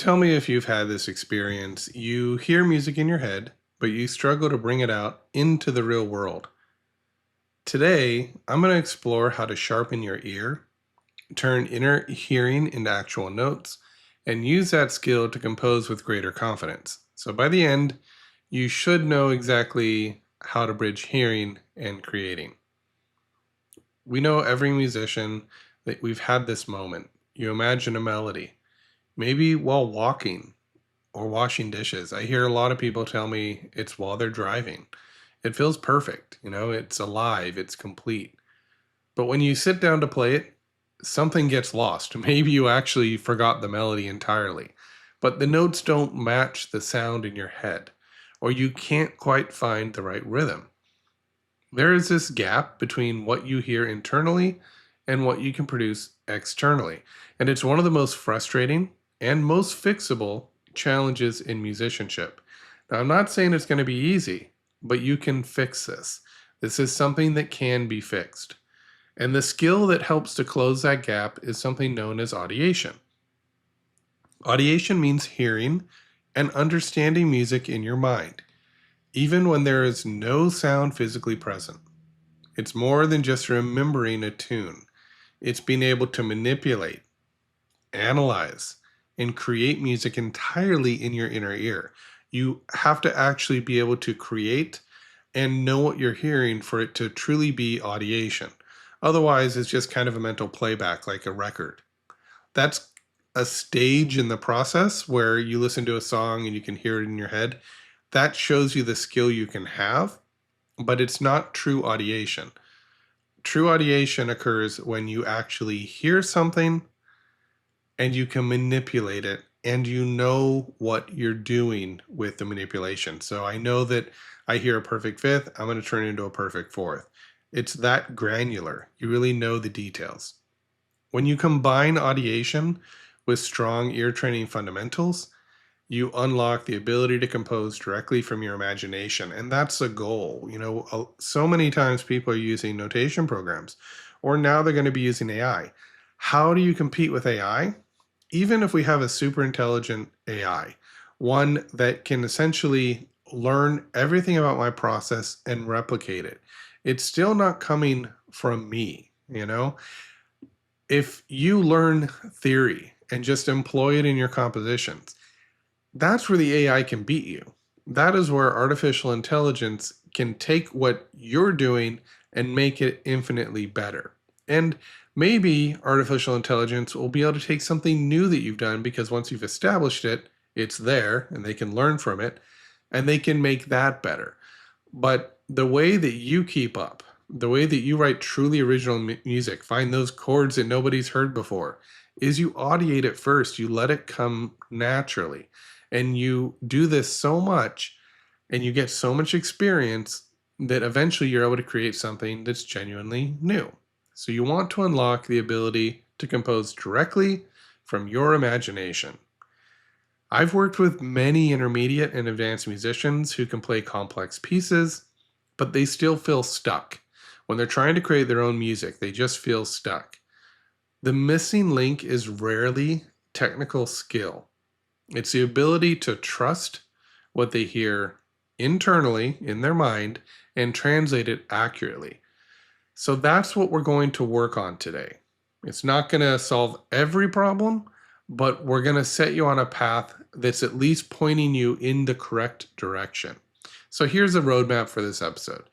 Tell me if you've had this experience. You hear music in your head, but you struggle to bring it out into the real world. Today, I'm going to explore how to sharpen your ear, turn inner hearing into actual notes, and use that skill to compose with greater confidence. So by the end, you should know exactly how to bridge hearing and creating. We know every musician that we've had this moment. You imagine a melody, maybe while walking or washing dishes. I hear a lot of people tell me it's while they're driving. It feels perfect, it's alive, it's complete. But when you sit down to play it, something gets lost. Maybe you actually forgot the melody entirely, but the notes don't match the sound in your head, or you can't quite find the right rhythm. There is this gap between what you hear internally and what you can produce externally, and it's one of the most frustrating and most fixable challenges in musicianship. Now, I'm not saying it's going to be easy, but you can fix this. This is something that can be fixed. And the skill that helps to close that gap is something known as audiation. Audiation means hearing and understanding music in your mind, even when there is no sound physically present. It's more than just remembering a tune. It's being able to manipulate, analyze, and create music entirely in your inner ear. You have to actually be able to create and know what you're hearing for it to truly be audiation. Otherwise, it's just kind of a mental playback like a record. That's a stage in the process where you listen to a song and you can hear it in your head. That shows you the skill you can have, but it's not true audiation. True audiation occurs when you actually hear something and you can manipulate it and you know what you're doing with the manipulation. So I know that I hear a perfect fifth, I'm going to turn it into a perfect fourth. It's that granular. You really know the details. When you combine audiation with strong ear training fundamentals, you unlock the ability to compose directly from your imagination. And that's the goal. So many times people are using notation programs, or now they're going to be using AI. How do you compete with AI? Even if we have a super intelligent AI, one that can essentially learn everything about my process and replicate it, it's still not coming from me. If you learn theory and just employ it in your compositions, that's where the AI can beat you. That is where artificial intelligence can take what you're doing and make it infinitely better. And maybe artificial intelligence will be able to take something new that you've done, because once you've established it, it's there and they can learn from it and they can make that better. But the way that you keep up, the way that you write truly original music, find those chords that nobody's heard before, is you audiate it first. You let it come naturally. And you do this so much and you get so much experience that eventually you're able to create something that's genuinely new. So you want to unlock the ability to compose directly from your imagination. I've worked with many intermediate and advanced musicians who can play complex pieces, but they still feel stuck. When they're trying to create their own music, they just feel stuck. The missing link is rarely technical skill. It's the ability to trust what they hear internally in their mind and translate it accurately. So that's what we're going to work on today. It's not going to solve every problem, but we're going to set you on a path that's at least pointing you in the correct direction. So here's a roadmap for this episode.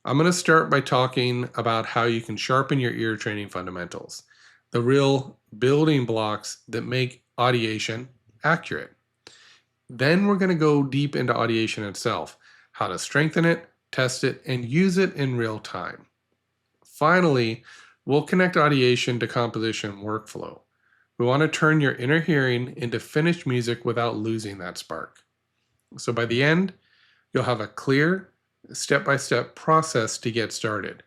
I'm going to start by talking about how you can sharpen your ear training fundamentals, the real building blocks that make audiation accurate. Then we're going to go deep into audiation itself, how to strengthen it, test it, and use it in real time. Finally, we'll connect audiation to composition workflow. We want to turn your inner hearing into finished music without losing that spark. So by the end, you'll have a clear, step-by-step process to get started.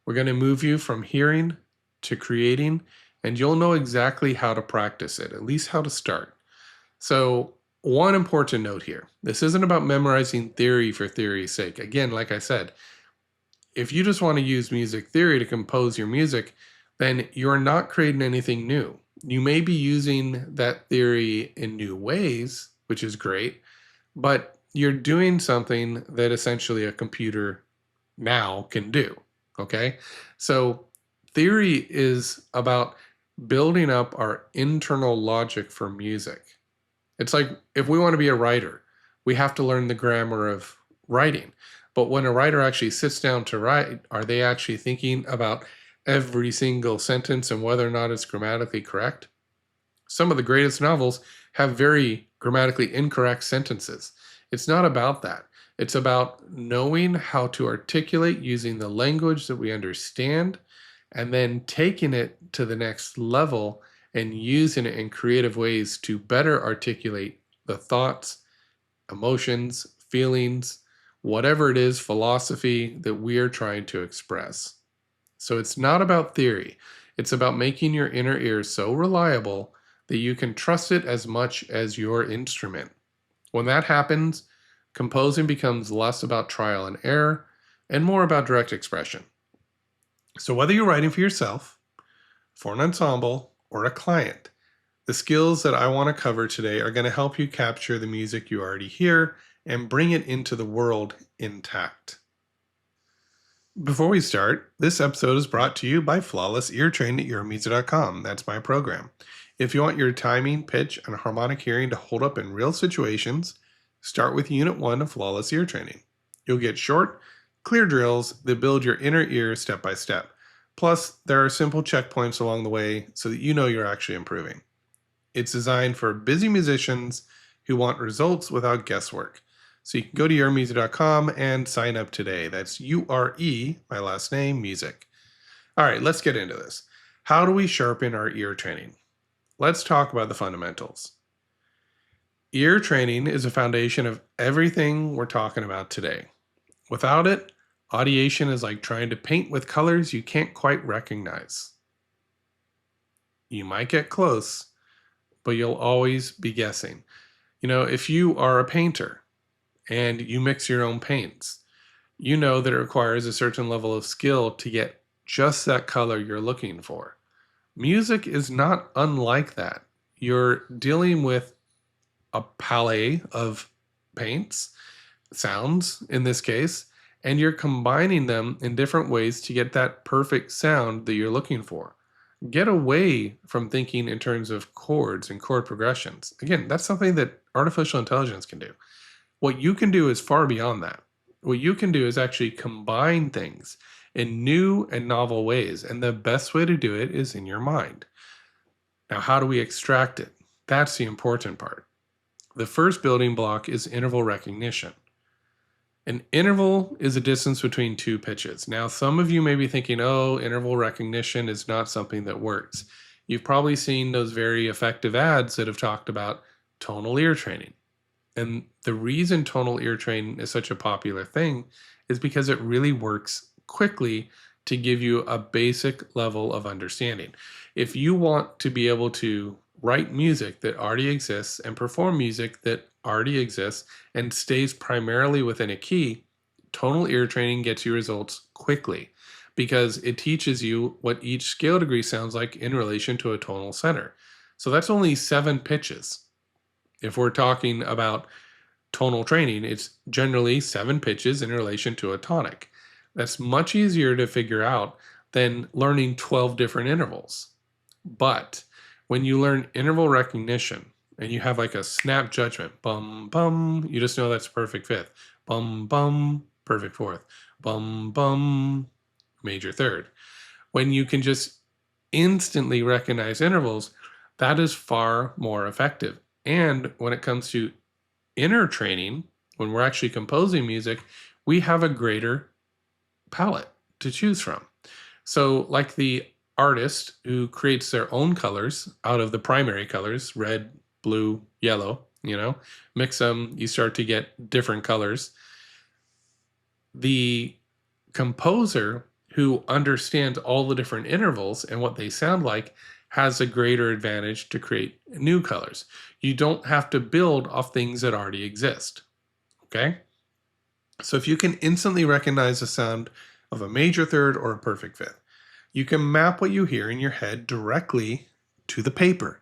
We're going to move you from hearing to creating, and you'll know exactly how to practice it, at least how to start. So one important note here, this isn't about memorizing theory for theory's sake. Again, like I said, if you just want to use music theory to compose your music, then you're not creating anything new. You may be using that theory in new ways, which is great, but you're doing something that essentially a computer now can do. Okay? So theory is about building up our internal logic for music. It's like if we want to be a writer, we have to learn the grammar of writing. But when a writer actually sits down to write, are they actually thinking about every single sentence and whether or not it's grammatically correct? Some of the greatest novels have very grammatically incorrect sentences. It's not about that. It's about knowing how to articulate using the language that we understand and then taking it to the next level and using it in creative ways to better articulate the thoughts, emotions, feelings, whatever it is, philosophy that we are trying to express. So it's not about theory. It's about making your inner ear so reliable that you can trust it as much as your instrument. When that happens, composing becomes less about trial and error and more about direct expression. So whether you're writing for yourself, for an ensemble, or a client, the skills that I want to cover today are going to help you capture the music you already hear and bring it into the world intact. Before we start, this episode is brought to you by Flawless Ear Train at UreMusic.com. That's my program. If you want your timing, pitch, and harmonic hearing to hold up in real situations, start with Unit 1 of Flawless Ear Training. You'll get short, clear drills that build your inner ear step by step. Plus, there are simple checkpoints along the way so that you know you're actually improving. It's designed for busy musicians who want results without guesswork. So you can go to UreMusic.com and sign up today. That's URE, my last name, music. All right, let's get into this. How do we sharpen our ear training? Let's talk about the fundamentals. Ear training is a foundation of everything we're talking about today. Without it, audiation is like trying to paint with colors you can't quite recognize. You might get close, but you'll always be guessing. If you are a painter and you mix your own paints, you know that it requires a certain level of skill to get just that color you're looking for. Music is not unlike that. You're dealing with a palette of paints, sounds in this case, and you're combining them in different ways to get that perfect sound that you're looking for. Get away from thinking in terms of chords and chord progressions. Again, that's something that artificial intelligence can do. What you can do is far beyond that. What you can do is actually combine things in new and novel ways, and the best way to do it is in your mind. Now, how do we extract it? That's the important part. The first building block is interval recognition. An interval is a distance between two pitches. Now, some of you may be thinking, oh, interval recognition is not something that works. You've probably seen those very effective ads that have talked about tonal ear training. And the reason tonal ear training is such a popular thing is because it really works quickly to give you a basic level of understanding. If you want to be able to write music that already exists and perform music that already exists and stays primarily within a key, tonal ear training gets you results quickly because it teaches you what each scale degree sounds like in relation to a tonal center. So that's only 7 pitches. If we're talking about tonal training, it's generally 7 pitches in relation to a tonic. That's much easier to figure out than learning 12 different intervals. But when you learn interval recognition and you have like a snap judgment, bum, bum, you just know that's perfect fifth, bum, bum, perfect fourth, bum, bum, major third. When you can just instantly recognize intervals, that is far more effective. And when it comes to inner training, when we're actually composing music, we have a greater palette to choose from. So like the artist who creates their own colors out of the primary colors, red, blue, yellow, mix them, you start to get different colors. The composer who understands all the different intervals and what they sound like has a greater advantage to create new colors. You don't have to build off things that already exist. Okay? So if you can instantly recognize the sound of a major third or a perfect fifth, you can map what you hear in your head directly to the paper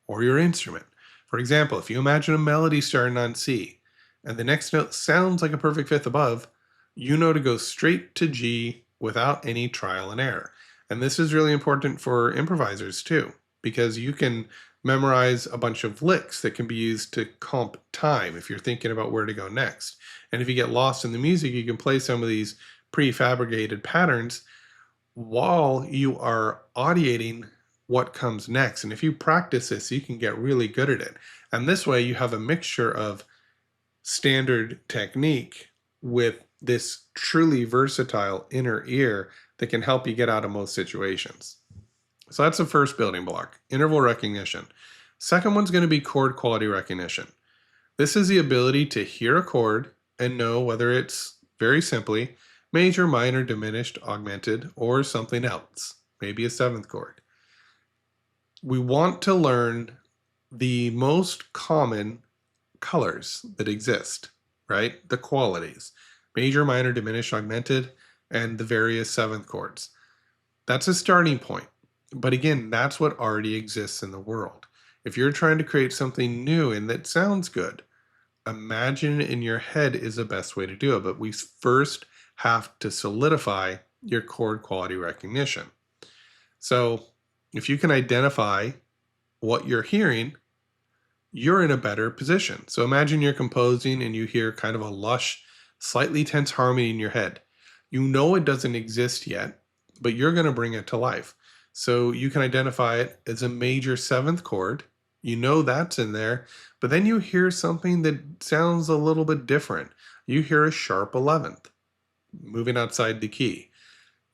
or your instrument. For example, if you imagine a melody starting on C and the next note sounds like a perfect fifth above, you know to go straight to G without any trial and error. And this is really important for improvisers too, because you can memorize a bunch of licks that can be used to comp time if you're thinking about where to go next. And if you get lost in the music, you can play some of these prefabricated patterns while you are audiating what comes next. And if you practice this, you can get really good at it. And this way you have a mixture of standard technique with this truly versatile inner ear that can help you get out of most situations. So that's the first building block, interval recognition. Second one's going to be chord quality recognition. This is the ability to hear a chord and know whether it's, very simply, major, minor, diminished, augmented, or something else, maybe a seventh chord. We want to learn the most common colors that exist, right? The qualities, major, minor, diminished, augmented, and the various seventh chords. That's a starting point. But again, that's what already exists in the world. If you're trying to create something new and that sounds good, imagine in your head is the best way to do it. But we first have to solidify your chord quality recognition. So if you can identify what you're hearing, you're in a better position. So imagine you're composing and you hear kind of a lush, slightly tense harmony in your head. You know it doesn't exist yet, but you're going to bring it to life. So you can identify it as a major seventh chord. You know that's in there, but then you hear something that sounds a little bit different. You hear a sharp 11th, moving outside the key.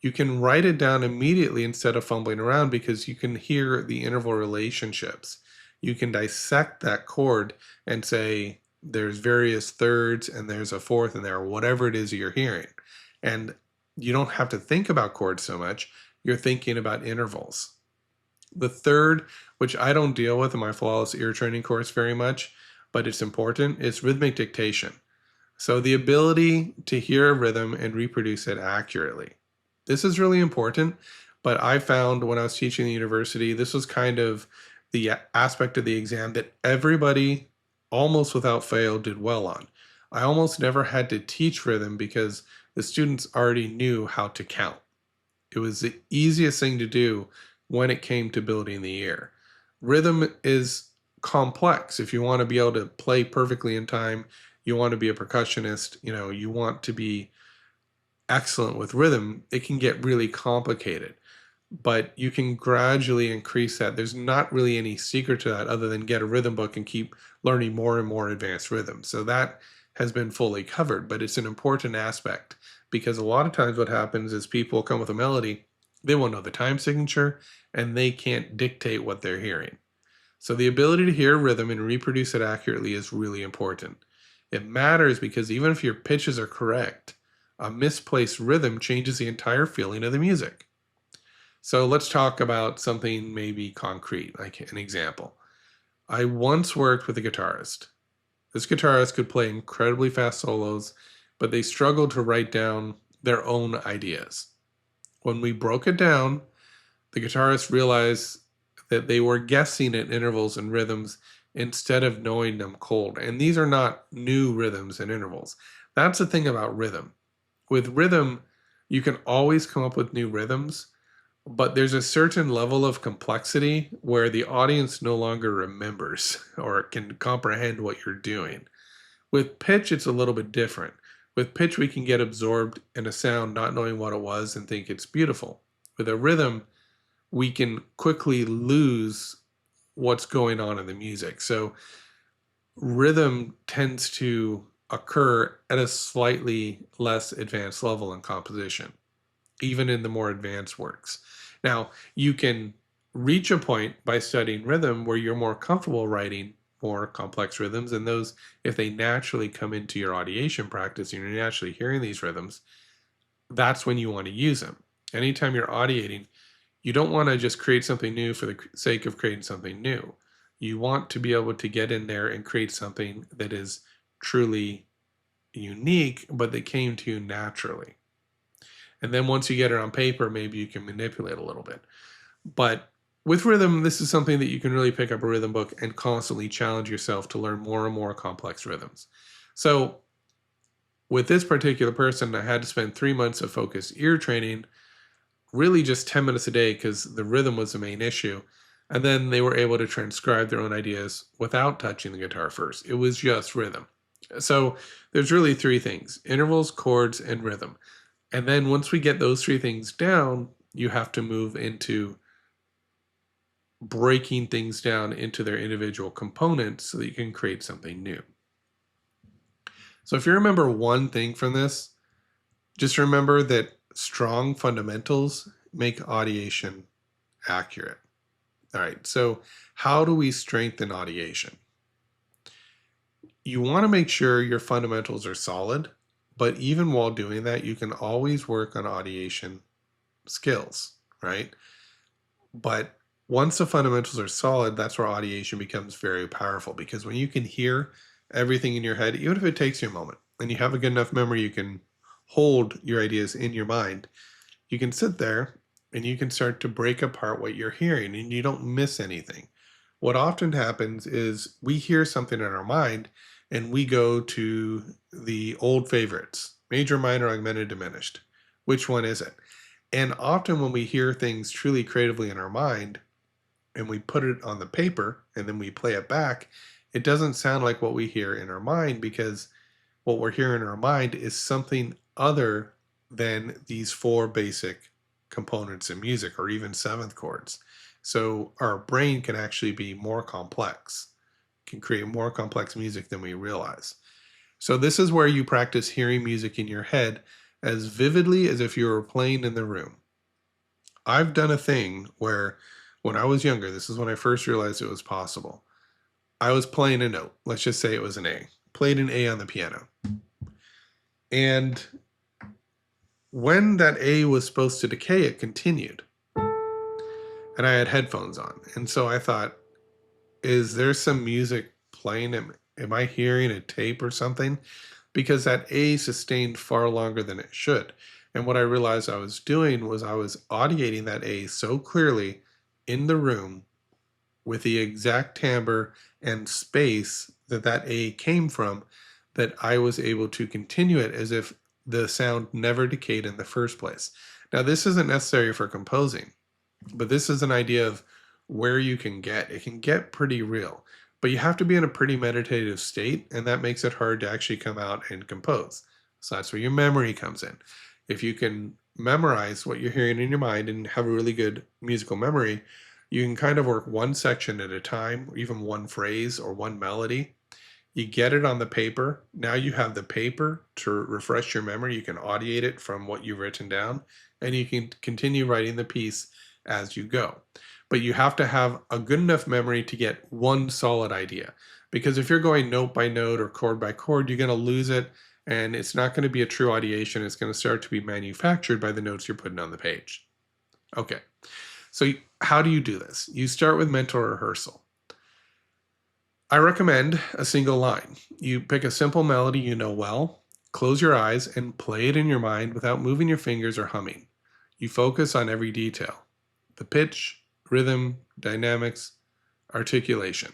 You can write it down immediately instead of fumbling around because you can hear the interval relationships. You can dissect that chord and say there's various thirds and there's a fourth in there, or whatever it is you're hearing. And you don't have to think about chords so much. You're thinking about intervals. The third, which I don't deal with in my flawless ear training course very much, but it's important, is rhythmic dictation. So the ability to hear a rhythm and reproduce it accurately. This is really important, but I found when I was teaching at the university, this was kind of the aspect of the exam that everybody, almost without fail, did well on. I almost never had to teach rhythm because the students already knew how to count. It was the easiest thing to do when it came to building the ear. Rhythm is complex. If you want to be able to play perfectly in time, you want to be a percussionist, you want to be excellent with rhythm, it can get really complicated. But you can gradually increase that. There's not really any secret to that other than get a rhythm book and keep learning more and more advanced rhythms. So that has been fully covered, but it's an important aspect because a lot of times what happens is people come with a melody, they won't know the time signature, and they can't dictate what they're hearing. So the ability to hear rhythm and reproduce it accurately is really important. It matters because even if your pitches are correct, a misplaced rhythm changes the entire feeling of the music. So let's talk about something maybe concrete, like an example. I once worked with a guitarist. This guitarist could play incredibly fast solos, but they struggled to write down their own ideas. When we broke it down, the guitarist realized that they were guessing at intervals and rhythms instead of knowing them cold. And these are not new rhythms and intervals. That's the thing about rhythm. With rhythm, you can always come up with new rhythms, but there's a certain level of complexity where the audience no longer remembers or can comprehend what you're doing. With pitch, it's a little bit different. With pitch, we can get absorbed in a sound not knowing what it was and think it's beautiful. With a rhythm, we can quickly lose what's going on in the music. So rhythm tends to occur at a slightly less advanced level in composition, even in the more advanced works. Now, you can reach a point by studying rhythm where you're more comfortable writing more complex rhythms, and those, if they naturally come into your audiation practice and you're naturally hearing these rhythms, that's when you want to use them. Anytime you're audiating, you don't want to just create something new for the sake of creating something new. You want to be able to get in there and create something that is truly unique, but that came to you naturally. And then once you get it on paper, maybe you can manipulate a little bit. But With rhythm, this is something that you can really pick up a rhythm book and constantly challenge yourself to learn more and more complex rhythms. So with this particular person, I had to spend 3 months of focused ear training, really just 10 minutes a day because the rhythm was the main issue. And then they were able to transcribe their own ideas without touching the guitar first. It was just rhythm. So there's really three things: intervals, chords, and rhythm. And then once we get those three things down, you have to move into breaking things down into their individual components so that you can create something new. So if you remember one thing from this, just remember that strong fundamentals make audiation accurate. All right, so how do we strengthen audiation? You want to make sure your fundamentals are solid, but even while doing that, you can always work on audiation skills, right? But once the fundamentals are solid, that's where audiation becomes very powerful, because when you can hear everything in your head, even if it takes you a moment, and you have a good enough memory, you can hold your ideas in your mind, you can sit there and you can start to break apart what you're hearing and you don't miss anything. What often happens is we hear something in our mind and we go to the old favorites: major, minor, augmented, diminished. Which one is it? And often when we hear things truly creatively in our mind and we put it on the paper and then we play it back, it doesn't sound like what we hear in our mind, because what we're hearing in our mind is something other than these four basic components in music, or even seventh chords. So our brain can actually be more complex, can create more complex music than we realize. So this is where you practice hearing music in your head as vividly as if you were playing in the room. I've done a thing where when I was younger, this is when I first realized it was possible. I was playing a note. Let's just say it was an A. Played an A on the piano. And when that A was supposed to decay, it continued. And I had headphones on. And so I thought, is there some music playing? Am I hearing a tape or something? Because that A sustained far longer than it should. And what I realized I was doing was I was audiating that A so clearly in the room with the exact timbre and space that that A came from, that I was able to continue it as if the sound never decayed in the first place. Now, this isn't necessary for composing, but this is an idea of where you can get. It can get pretty real, but you have to be in a pretty meditative state, and that makes it hard to actually come out and compose. So that's where your memory comes in. If you can memorize what you're hearing in your mind and have a really good musical memory, you can kind of work one section at a time, or even one phrase or one melody. You get it on the paper. Now you have the paper to refresh your memory. You can audiate it from what you've written down, and you can continue writing the piece as you go. But you have to have a good enough memory to get one solid idea. Because if you're going note by note or chord by chord, you're going to lose it, and it's not going to be a true audiation. It's going to start to be manufactured by the notes you're putting on the page. Okay, so how do you do this? You start with mental rehearsal. I recommend a single line. You pick a simple melody you know well, close your eyes, and play it in your mind without moving your fingers or humming. You focus on every detail: the pitch, rhythm, dynamics, articulation.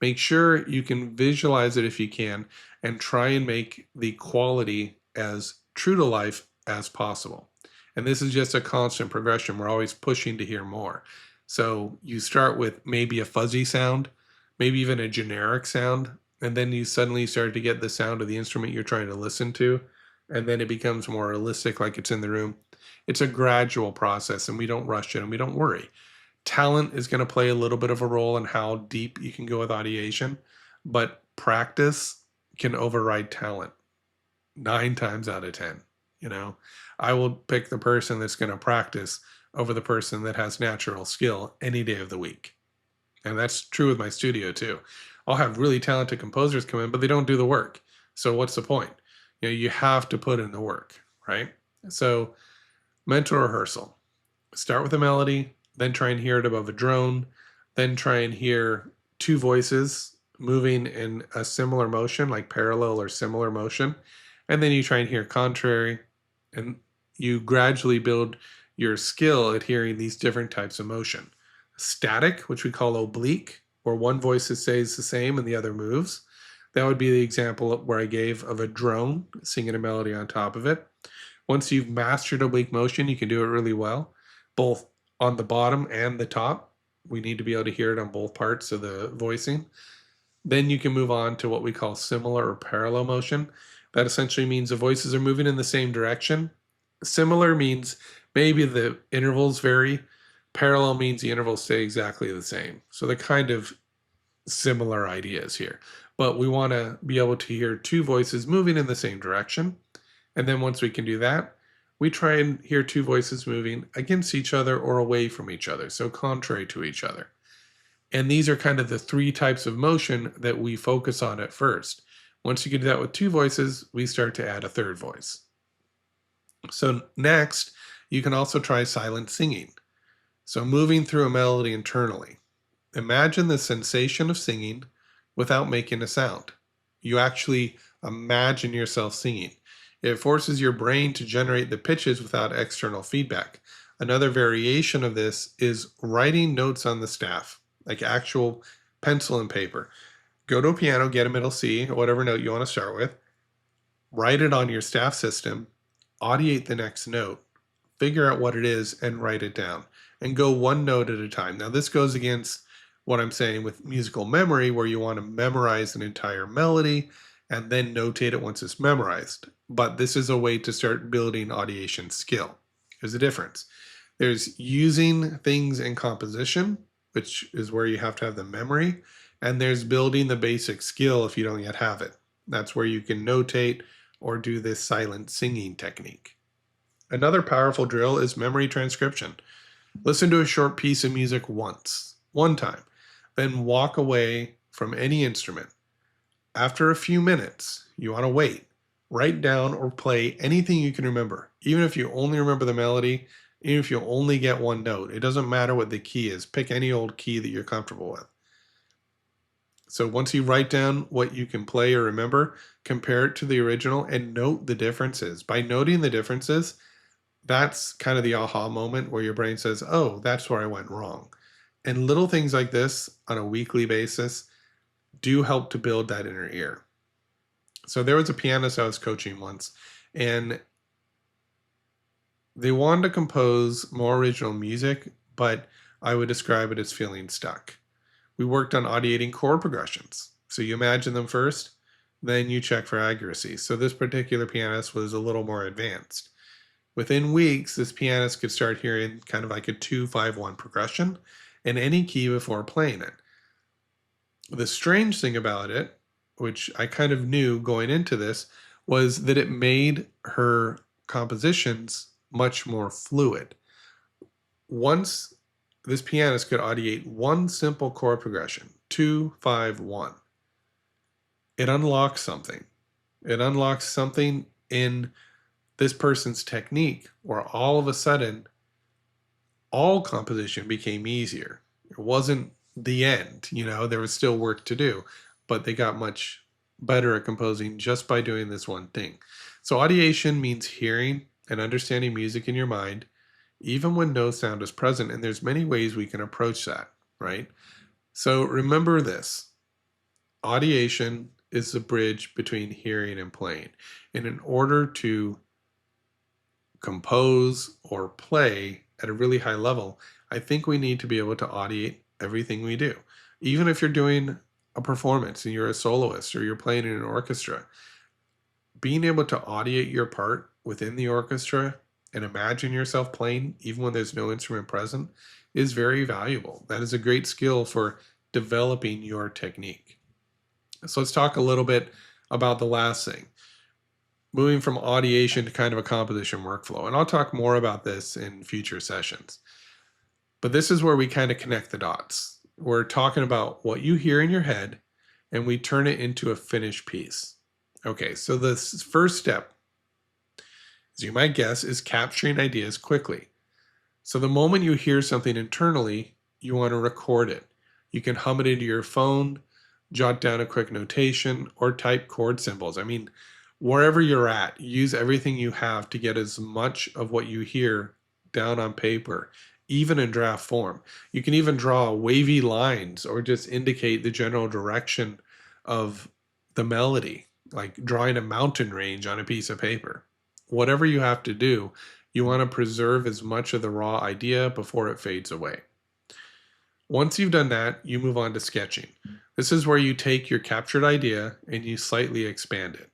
Make sure you can visualize it if you can, and try and make the quality as true to life as possible. And this is just a constant progression. We're always pushing to hear more. So you start with maybe a fuzzy sound, maybe even a generic sound, and then you suddenly start to get the sound of the instrument you're trying to listen to, and then it becomes more realistic, like it's in the room. It's a gradual process, and we don't rush it, and we don't worry. Talent is going to play a little bit of a role in how deep you can go with audiation, but practice can override talent 9 times out of 10. You know, I will pick the person that's going to practice over the person that has natural skill any day of the week. And that's true with my studio too. I'll have really talented composers come in, but they don't do the work. So what's the point? You know, you have to put in the work, right? So mental rehearsal. Start with a melody, then try and hear it above a drone, then try and hear two voices moving in a similar motion, like parallel or similar motion. And then you try and hear contrary, and you gradually build your skill at hearing these different types of motion. Static, which we call oblique, where one voice stays the same and the other moves. That would be the example where I gave of a drone singing a melody on top of it. Once you've mastered oblique motion, you can do it really well, both on the bottom and the top. We need to be able to hear it on both parts of the voicing. Then you can move on to what we call similar or parallel motion. That essentially means the voices are moving in the same direction. Similar means maybe the intervals vary. Parallel means the intervals stay exactly the same. So they're kind of similar ideas here. But we want to be able to hear two voices moving in the same direction. And then once we can do that, we try and hear two voices moving against each other or away from each other, so contrary to each other. And these are kind of the three types of motion that we focus on at first. Once you can do that with two voices, we start to add a third voice. So next, you can also try silent singing. So moving through a melody internally. Imagine the sensation of singing without making a sound. You actually imagine yourself singing. It forces your brain to generate the pitches without external feedback. Another variation of this is writing notes on the staff, like actual pencil and paper. Go to a piano, get a middle C, or whatever note you want to start with, write it on your staff system, audiate the next note, figure out what it is, and write it down, and go one note at a time. Now, this goes against what I'm saying with musical memory, where you want to memorize an entire melody and then notate it once it's memorized. But this is a way to start building audiation skill. There's a difference. There's using things in composition, which is where you have to have the memory, and there's building the basic skill if you don't yet have it. That's where you can notate or do this silent singing technique. Another powerful drill is memory transcription. Listen to a short piece of music once, one time, then walk away from any instrument. After a few minutes, you want to wait. Write down or play anything you can remember. Even if you only remember the melody, even if you only get one note, it doesn't matter what the key is. Pick any old key that you're comfortable with. So once you write down what you can play or remember, compare it to the original and note the differences. By noting the differences, that's kind of the aha moment where your brain says, oh, that's where I went wrong. And little things like this on a weekly basis do help to build that inner ear. So there was a pianist I was coaching once, and they wanted to compose more original music, but I would describe it as feeling stuck. We worked on audiating chord progressions. So you imagine them first, then you check for accuracy. So this particular pianist was a little more advanced. Within weeks, this pianist could start hearing kind of like a 2-5-1 progression in any key before playing it. The strange thing about it, which I kind of knew going into this, was that it made her compositions much more fluid. Once this pianist could audiate one simple chord progression, 2-5-1, it unlocks something. It unlocks something in this person's technique where all of a sudden all composition became easier. It wasn't the end, there was still work to do, but they got much better at composing just by doing this one thing. So audiation means hearing and understanding music in your mind, even when no sound is present. And there's many ways we can approach that, right? So remember this. Audiation is the bridge between hearing and playing. And in order to compose or play at a really high level, I think we need to be able to audiate everything we do. Even if you're doing a performance and you're a soloist or you're playing in an orchestra, being able to audiate your part within the orchestra and imagine yourself playing even when there's no instrument present is very valuable. That is a great skill for developing your technique. So let's talk a little bit about the last thing, moving from audiation to kind of a composition workflow. And I'll talk more about this in future sessions. But this is where we kind of connect the dots. We're talking about what you hear in your head, and we turn it into a finished piece. Okay, so the first step, as you might guess, is capturing ideas quickly. So the moment you hear something internally, you want to record it. You can hum it into your phone, jot down a quick notation, or type chord symbols. Wherever you're at, use everything you have to get as much of what you hear down on paper even in draft form. You can even draw wavy lines or just indicate the general direction of the melody, like drawing a mountain range on a piece of paper. Whatever you have to do, you want to preserve as much of the raw idea before it fades away. Once you've done that, you move on to sketching. This is where you take your captured idea and you slightly expand it.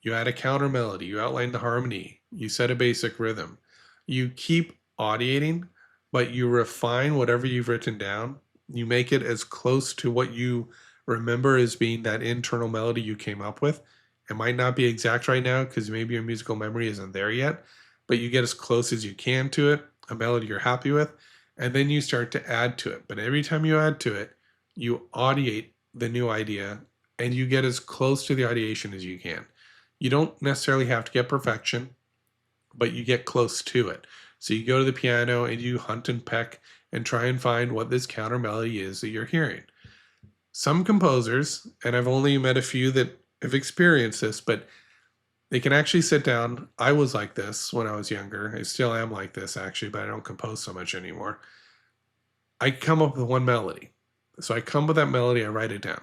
You add a counter melody, you outline the harmony, you set a basic rhythm. You keep audiating, but you refine whatever you've written down. You make it as close to what you remember as being that internal melody you came up with. It might not be exact right now because maybe your musical memory isn't there yet, but you get as close as you can to it, a melody you're happy with, and then you start to add to it. But every time you add to it, you audiate the new idea and you get as close to the audiation as you can. You don't necessarily have to get perfection, but you get close to it. So you go to the piano and you hunt and peck and try and find what this counter melody is that you're hearing. Some composers, and I've only met a few that have experienced this, but they can actually sit down. I was like this when I was younger. I still am like this actually, but I don't compose so much anymore. I come up with one melody. So I come with that melody, I write it down.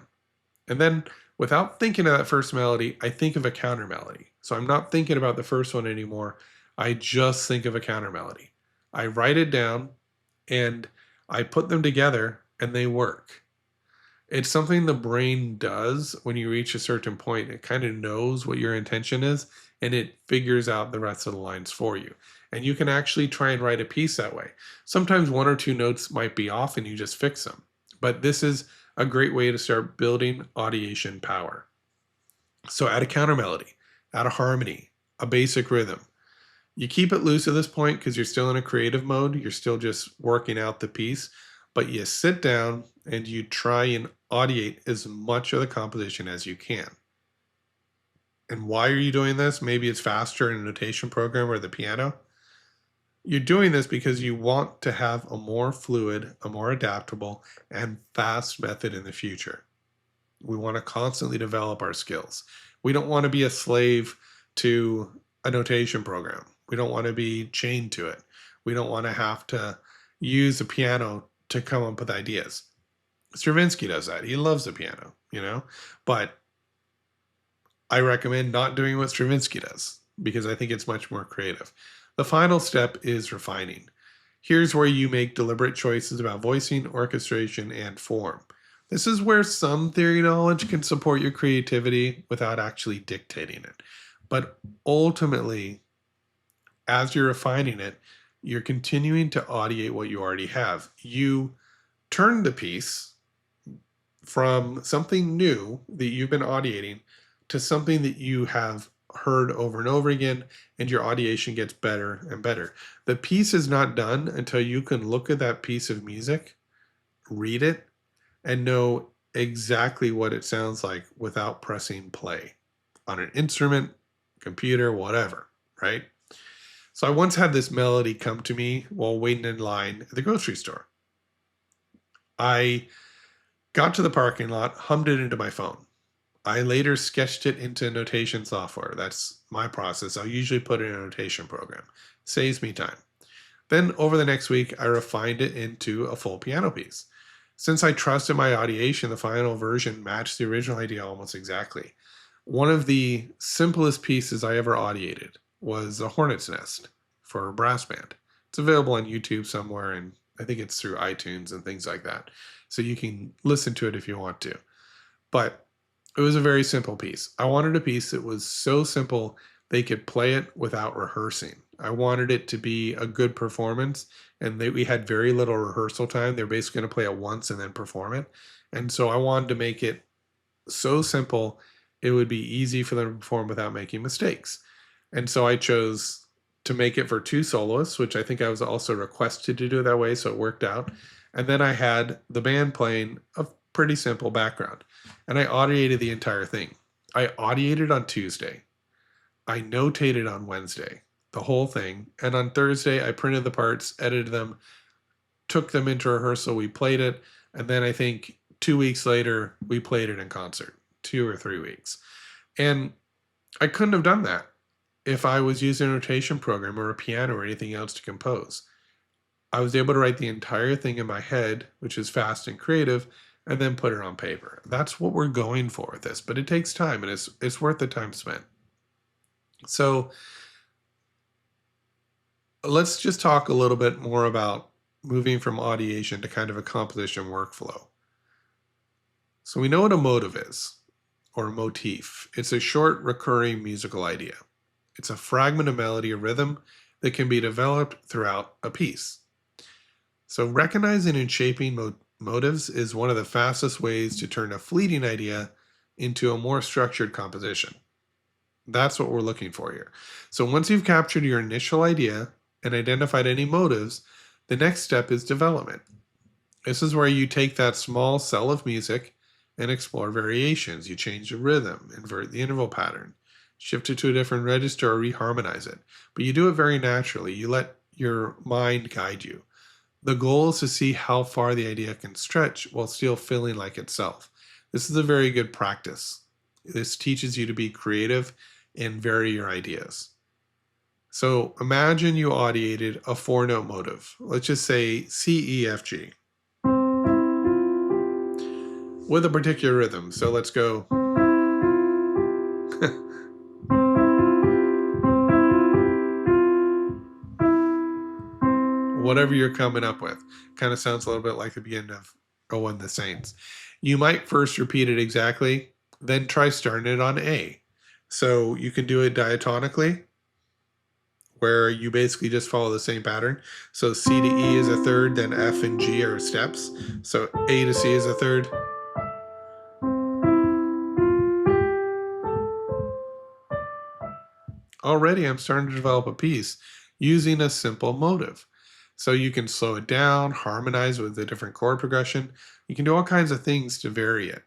And then without thinking of that first melody, I think of a counter melody. So I'm not thinking about the first one anymore. I just think of a counter melody. I write it down and I put them together and they work. It's something the brain does when you reach a certain point. It kind of knows what your intention is and it figures out the rest of the lines for you. And you can actually try and write a piece that way. Sometimes one or two notes might be off and you just fix them. But this is a great way to start building audiation power. So add a counter melody, add a harmony, a basic rhythm. You keep it loose at this point because you're still in a creative mode. You're still just working out the piece, but you sit down and you try and audiate as much of the composition as you can. And why are you doing this? Maybe it's faster in a notation program or the piano. You're doing this because you want to have a more fluid, a more adaptable, and fast method in the future. We want to constantly develop our skills. We don't want to be a slave to a notation program. We don't want to be chained to it. We don't want to have to use a piano to come up with ideas. Stravinsky does that. He loves the piano, but I recommend not doing what Stravinsky does because I think it's much more creative. The final step is refining. Here's where you make deliberate choices about voicing, orchestration, and form. This is where some theory knowledge can support your creativity without actually dictating it. But ultimately, as you're refining it, you're continuing to audiate what you already have. You turn the piece from something new that you've been audiating to something that you have heard over and over again, and your audiation gets better and better. The piece is not done until you can look at that piece of music, read it, and know exactly what it sounds like without pressing play on an instrument, computer, whatever, right? So I once had this melody come to me while waiting in line at the grocery store. I got to the parking lot, hummed it into my phone. I later sketched it into notation software. That's my process. I'll usually put it in a notation program. Saves me time. Then over the next week, I refined it into a full piano piece. Since I trusted my audiation, the final version matched the original idea almost exactly. One of the simplest pieces I ever audiated was The Hornet's Nest for a brass band. It's available on YouTube somewhere, and I think it's through iTunes and things like that. So you can listen to it if you want to. But it was a very simple piece. I wanted a piece that was so simple they could play it without rehearsing. I wanted it to be a good performance, and we had very little rehearsal time. They're basically going to play it once and then perform it. And so I wanted to make it so simple it would be easy for them to perform without making mistakes. And so I chose to make it for two soloists, which I think I was also requested to do it that way, so it worked out. And then I had the band playing a pretty simple background. And I audiated the entire thing. I audiated on Tuesday. I notated on Wednesday, the whole thing. And on Thursday, I printed the parts, edited them, took them into rehearsal. We played it. And then I think 2 weeks later, we played it in concert, 2 or 3 weeks. And I couldn't have done that if I was using a notation program or a piano or anything else to compose. I was able to write the entire thing in my head, which is fast and creative, and then put it on paper. That's what we're going for with this, but it takes time and it's worth the time spent. So let's just talk a little bit more about moving from audiation to kind of a composition workflow. So we know what a motive is, or a motif. It's a short, recurring musical idea. It's a fragment of melody or rhythm that can be developed throughout a piece. So recognizing and shaping motives is one of the fastest ways to turn a fleeting idea into a more structured composition. That's what we're looking for here. So once you've captured your initial idea and identified any motives, the next step is development. This is where you take that small cell of music and explore variations. You change the rhythm, invert the interval pattern, shift it to a different register, or reharmonize it. But you do it very naturally. You let your mind guide you. The goal is to see how far the idea can stretch while still feeling like itself. This is a very good practice. This teaches you to be creative and vary your ideas. So imagine you audiated a 4-note motive. Let's just say C, E, F, G, with a particular rhythm. So let's go. Whatever you're coming up with. Kind of sounds a little bit like the beginning of Oh and the Saints. You might first repeat it exactly, then try starting it on A. So you can do it diatonically, where you basically just follow the same pattern. So C to E is a third, then F and G are steps. So A to C is a third. Already I'm starting to develop a piece using a simple motive. So you can slow it down, harmonize with a different chord progression. You can do all kinds of things to vary it.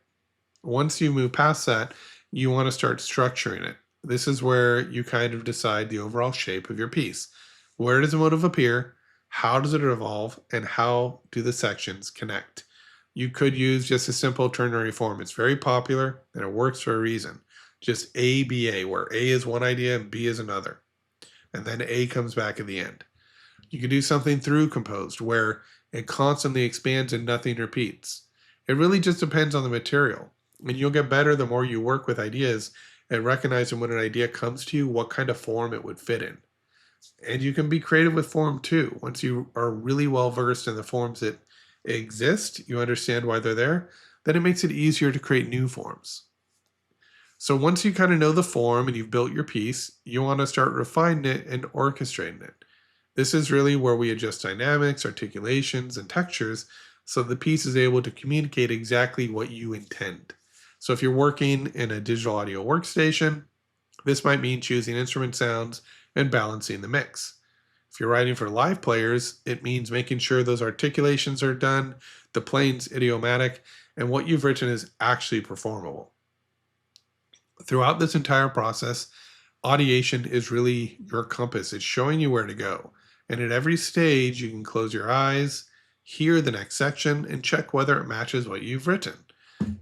Once you move past that, you want to start structuring it. This is where you kind of decide the overall shape of your piece. Where does the motive appear? How does it evolve? And how do the sections connect? You could use just a simple ternary form. It's very popular and it works for a reason. Just A, B, A, where A is one idea and B is another. And then A comes back at the end. You can do something through composed where it constantly expands and nothing repeats. It really just depends on the material. And you'll get better the more you work with ideas and recognizing when an idea comes to you, what kind of form it would fit in. And you can be creative with form too. Once you are really well versed in the forms that exist, you understand why they're there, then it makes it easier to create new forms. So once you kind of know the form and you've built your piece, you want to start refining it and orchestrating it. This is really where we adjust dynamics, articulations, and textures so the piece is able to communicate exactly what you intend. So if you're working in a digital audio workstation, this might mean choosing instrument sounds and balancing the mix. If you're writing for live players, it means making sure those articulations are done, the playing's idiomatic, and what you've written is actually performable. Throughout this entire process, audiation is really your compass. It's showing you where to go. And at every stage, you can close your eyes, hear the next section, and check whether it matches what you've written.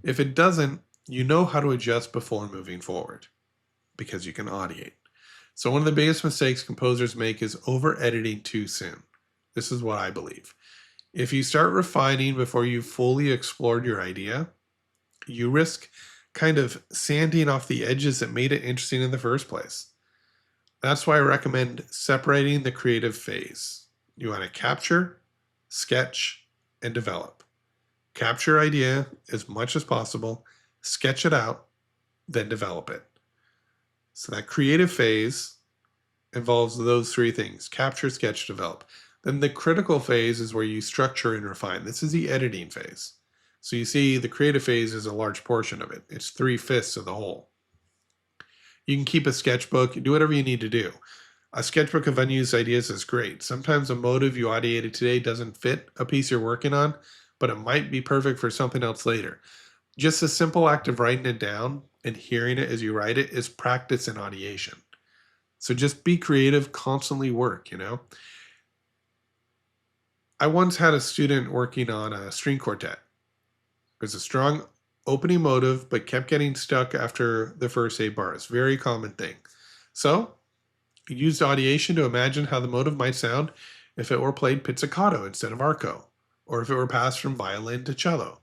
If it doesn't, you know how to adjust before moving forward, because you can audiate. So one of the biggest mistakes composers make is over-editing too soon. This is what I believe. If you start refining before you've fully explored your idea, you risk kind of sanding off the edges that made it interesting in the first place. That's why I recommend separating the creative phase. You want to capture, sketch, and develop. Capture your idea as much as possible, sketch it out, then develop it. So that creative phase involves those three things: capture, sketch, develop. Then the critical phase is where you structure and refine. This is the editing phase. So you see the creative phase is a large portion of it. It's 3/5 of the whole. You can keep a sketchbook, do whatever you need to do. A sketchbook of unused ideas is great. Sometimes a motive you audiated today doesn't fit a piece you're working on, but it might be perfect for something else later. Just a simple act of writing it down and hearing it as you write it is practice in audiation. So just be creative, constantly work, I once had a student working on a string quartet. It was a strong opening motive, but kept getting stuck after the first 8 bars. Very common thing. So, he used audiation to imagine how the motive might sound if it were played pizzicato instead of arco, or if it were passed from violin to cello.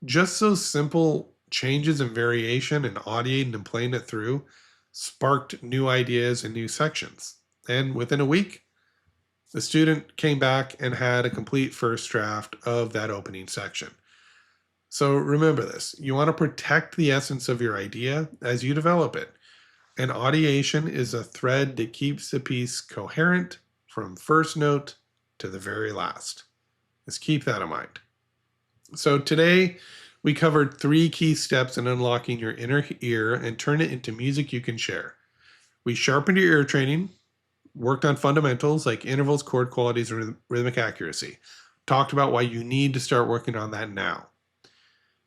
Just those simple changes in variation and audiating and playing it through sparked new ideas and new sections. And within a week, the student came back and had a complete first draft of that opening section. So remember this, you want to protect the essence of your idea as you develop it. And audiation is a thread that keeps the piece coherent from first note to the very last. Just keep that in mind. So today we covered 3 key steps in unlocking your inner ear and turn it into music you can share. We sharpened your ear training, worked on fundamentals like intervals, chord qualities, and rhythmic accuracy. Talked about why you need to start working on that now.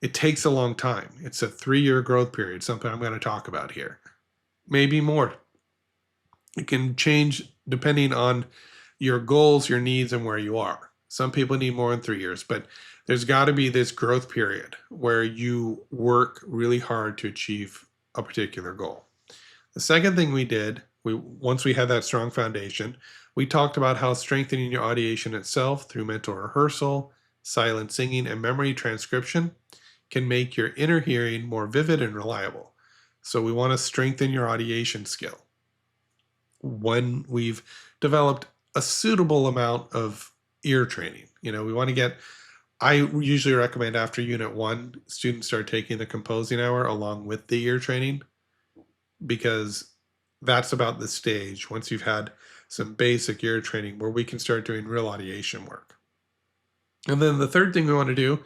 It takes a long time. It's a 3-year growth period, something I'm going to talk about here. Maybe more. It can change depending on your goals, your needs, and where you are. Some people need more than 3 years, but there's got to be this growth period where you work really hard to achieve a particular goal. The second thing we did, once we had that strong foundation, we talked about how strengthening your audiation itself through mental rehearsal, silent singing, and memory transcription can make your inner hearing more vivid and reliable. So we want to strengthen your audiation skill. When we've developed a suitable amount of ear training, we want to get, I usually recommend after Unit 1, students start taking the composing hour along with the ear training, because that's about the stage once you've had some basic ear training where we can start doing real audiation work. And then the third thing we want to do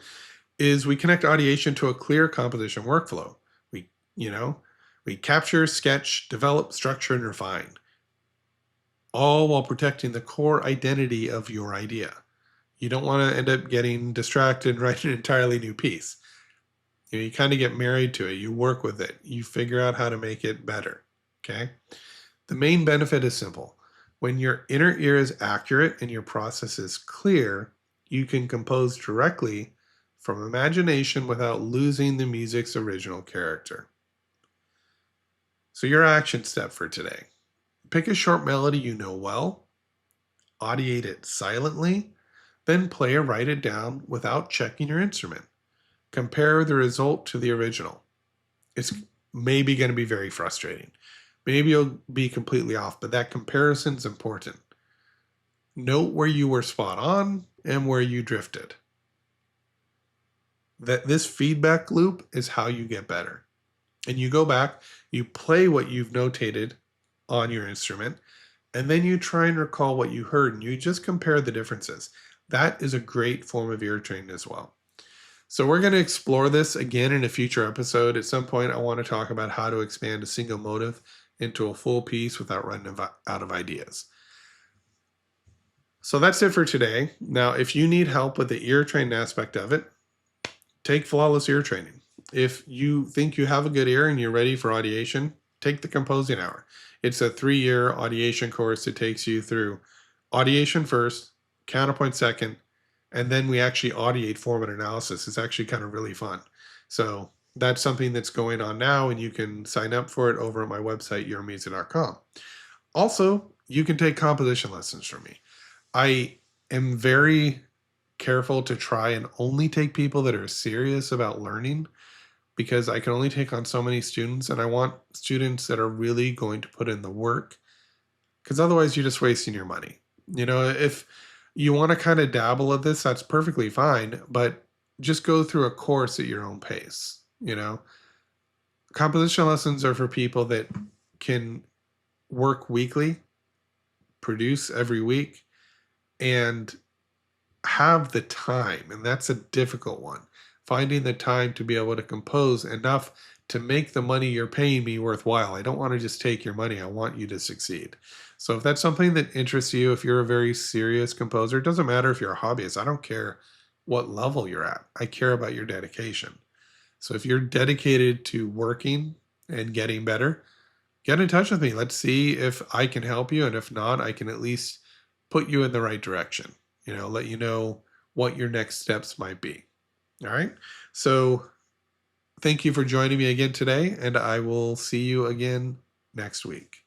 is we connect audiation to a clear composition workflow. We capture, sketch, develop, structure, and refine, all while protecting the core identity of your idea. You don't want to end up getting distracted and write an entirely new piece. You kind of get married to it. You work with it. You figure out how to make it better. Okay? The main benefit is simple. When your inner ear is accurate and your process is clear, you can compose directly from imagination without losing the music's original character. So your action step for today. Pick a short melody you know well, audiate it silently, then play or write it down without checking your instrument. Compare the result to the original. It's maybe going to be very frustrating. Maybe you'll be completely off, but that comparison is important. Note where you were spot on and where you drifted. That this feedback loop is how you get better. And you go back, you play what you've notated on your instrument, and then you try and recall what you heard, and you just compare the differences. That is a great form of ear training as well. So we're going to explore this again in a future episode. At some point, I want to talk about how to expand a single motive into a full piece without running out of ideas. So that's it for today. Now, if you need help with the ear training aspect of it, take flawless ear training. If you think you have a good ear and you're ready for audiation, take the composing hour. It's a 3-year audiation course that takes you through audiation first, counterpoint second, and then we actually audiate form and analysis. It's actually kind of really fun. So that's something that's going on now, and you can sign up for it over at my website, UreMusic.com. Also, you can take composition lessons from me. I am very careful to try and only take people that are serious about learning, because I can only take on so many students, and I want students that are really going to put in the work, because otherwise you're just wasting your money. If you want to kind of dabble at this, that's perfectly fine, but just go through a course at your own pace. Composition lessons are for people that can work weekly, produce every week, and have the time, and that's a difficult one. Finding the time to be able to compose enough to make the money you're paying me worthwhile. I don't want to just take your money. I want you to succeed. So if that's something that interests you, if you're a very serious composer, it doesn't matter if you're a hobbyist. I don't care what level you're at. I care about your dedication. So if you're dedicated to working and getting better, get in touch with me. Let's see if I can help you. And if not, I can at least put you in the right direction. Let you know what your next steps might be. All right. So thank you for joining me again today, and I will see you again next week.